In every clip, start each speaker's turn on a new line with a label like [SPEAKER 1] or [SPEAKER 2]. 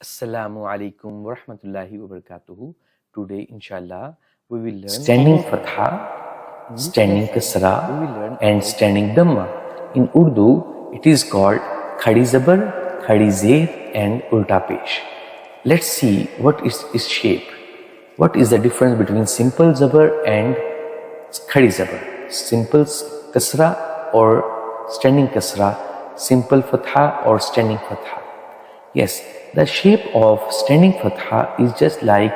[SPEAKER 1] Assalamu alaikum wa rahmatullahi wa barakatuhu. Today, inshallah, we will learn standing fatha, standing kasra, and standing dhamma. In Urdu, it is called khadi zabar, khadi zer, and ulta pesh. Let's see what is its shape. What is the difference between simple zabar and khadi zabar? Simple kasra or standing kasra, simple fatha or standing fatha. Yes, the shape of standing fatha is just like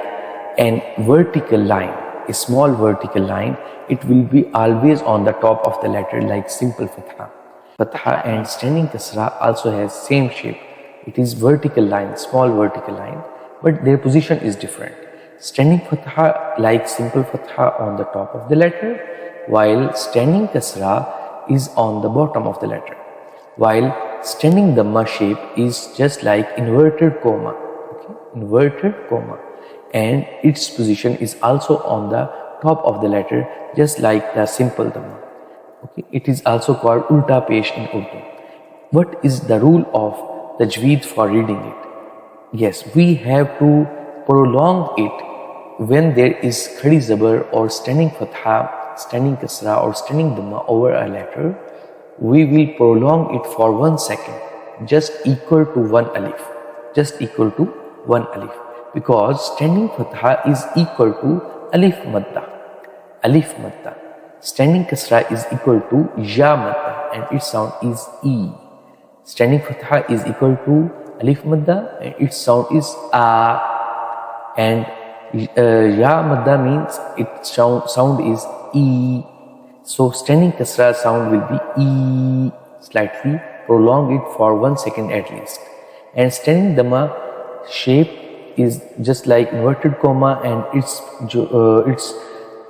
[SPEAKER 1] an vertical line, a small vertical line. It will be always on the top of the letter like simple fatha. Fatha and standing kasra also has same shape. It is vertical line, small vertical line, but their position is different. Standing fatha like simple fatha on the top of the letter, while standing kasra is on the bottom of the letter. While standing dhamma shape is just like inverted comma, inverted comma, and its position is also on the top of the letter, just like the simple dhamma. It is also called ulta pesh in Urdu. What is the rule of tajweed for reading it? Yes, we have to prolong it when there is khadi zabar or standing fatha, standing kasra or standing dhamma over a letter. We will prolong it for 1 second, just equal to 1 alif, just equal to 1 alif, because standing fatha is equal to alif madda, alif madda. Standing kasra is equal to ya madda and its sound is e. Standing fatha is equal to alif madda and its sound is a, and ya madda means its sound is e. So standing kasra sound will be e, slightly prolong it for 1 second at least. And standing dhamma shape is just like inverted comma, and its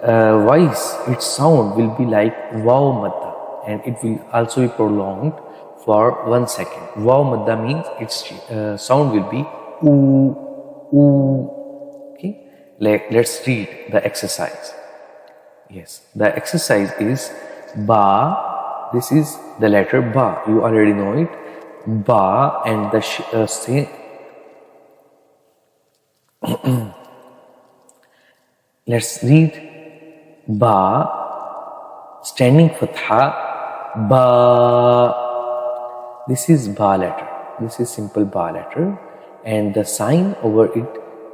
[SPEAKER 1] voice, its sound will be like waw madda, and it will also be prolonged for 1 second. Waw madda means its sound will be oo. Okay, let's read the exercise. Yes, the exercise is ba. This is the letter ba. You already know it. Ba and the let's read ba. Standing fatha ba. This is ba letter. This is simple ba letter, and the sign over it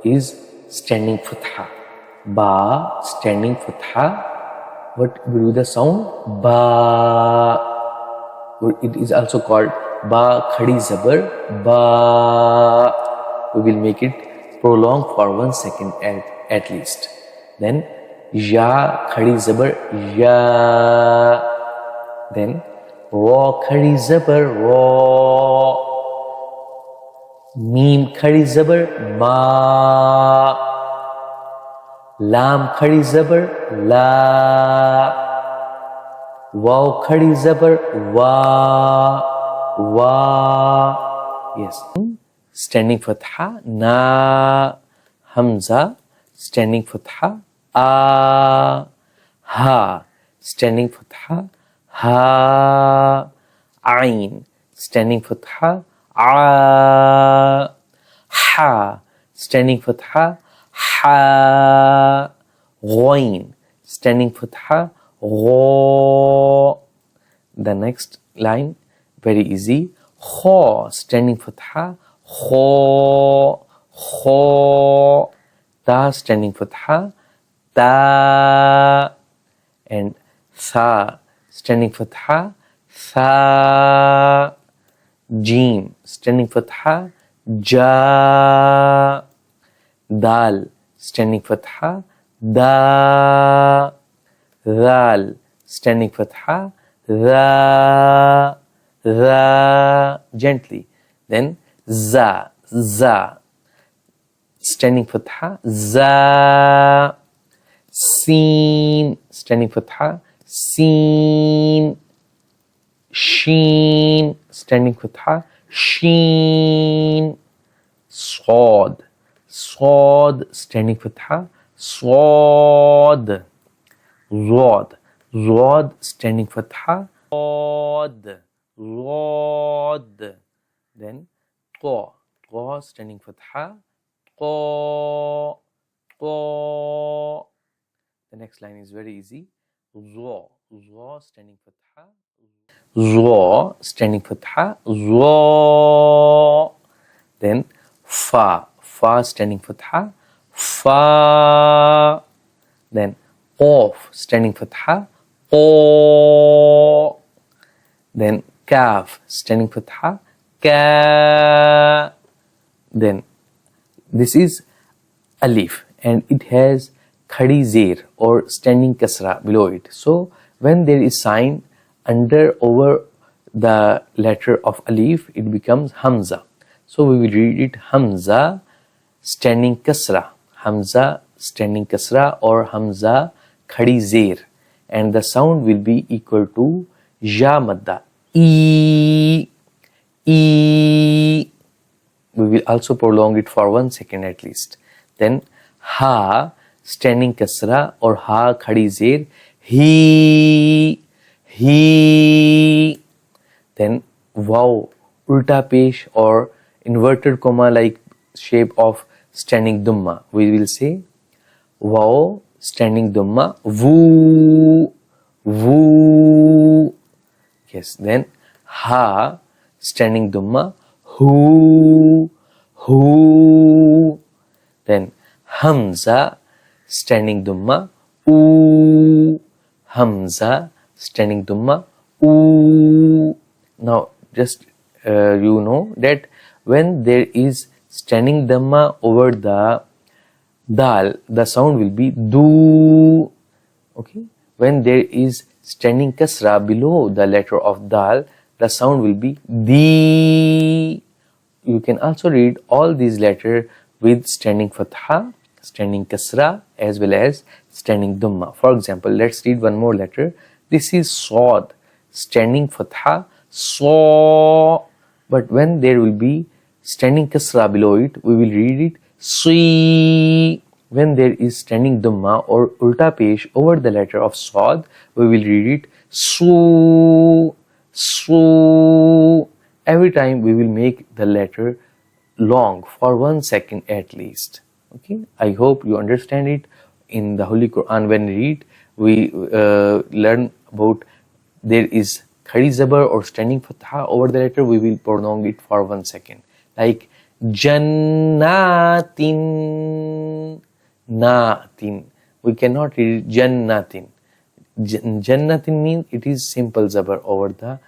[SPEAKER 1] is standing fatha. Ba, standing fatha. What will be the sound? Ba. It is also called ba khadi zabar. Ba. We will make it prolong for 1 second at least. Then ya khadi zabar ya. Then ra khadi zabar ra. Meem khadi zabar ma. Lam khadi zabar la. Waw khadi zabar wa. Wa. Yes. Standing fatha na. Hamza. Standing fatha a. Ha. Standing fatha ha. Ain. Standing fatha a. Ha. Standing fatha ha. Ghain. Standing fatha gha. The next line, very easy. Kha. Standing fatha kha. Kha. Ta. Standing fatha ta. And tha. Standing fatha tha. Jim. Standing fatha ja. Dal. Standing fatha da. Dal. Standing fatha da. Da. Gently. Then za. Za. Standing fatha za. Sin. Standing fatha sin. Sheen. Standing fatha sheen. Swad. Swad. Standing fatha swad. Zwad. Zwad. Standing fatha zwad. Zwad. Then qa. Qa standing fatha. Qa, qa. The next line is very easy. Zwa, zwa standing fatha. Zwa standing fatha. Zwa. Then fa, fa standing fatha. Fa. Then qaf standing fatha. Qa. Then kaf standing fatha. Ka. Then this is alif and it has khadi zer or standing kasra below it. So when there is sign under over the letter of alif, it becomes hamza. So we will read it hamza standing kasra, hamza standing kasra or hamza khadi zer, and the sound will be equal to ja madda, e. We will also prolong it for 1 second at least. Then ha standing kasra or ha khadi zer, he. Then waw ulta pesh or inverted comma like shape of standing dumma. We will say waw standing dumma, vu. Yes. Then ha standing dumma, hu. Then hamza standing dumma, u. Hamza standing dumma, u. Now just you know that when there is standing dhamma over the dal, the sound will be du. Okay. When there is standing kasra below the letter of dal, the sound will be di. You can also read all these letters with standing fatha, standing kasra as well as standing dhamma. For example, let's read one more letter. This is sod, standing fatha, saw. But when there will be standing kasra below it, we will read it si. When there is standing dhamma or ulta pesh over the letter of sod, we will read it su. Every time we will make the letter long for 1 second at least. Okay, I hope you understand it. In the Holy Quran, when we read, we learn about there is khadi zabar or standing fatha over the letter. We will prolong it for 1 second, like jannatin, natin. We cannot read jannatin. Jannatin means it is simple zabar over the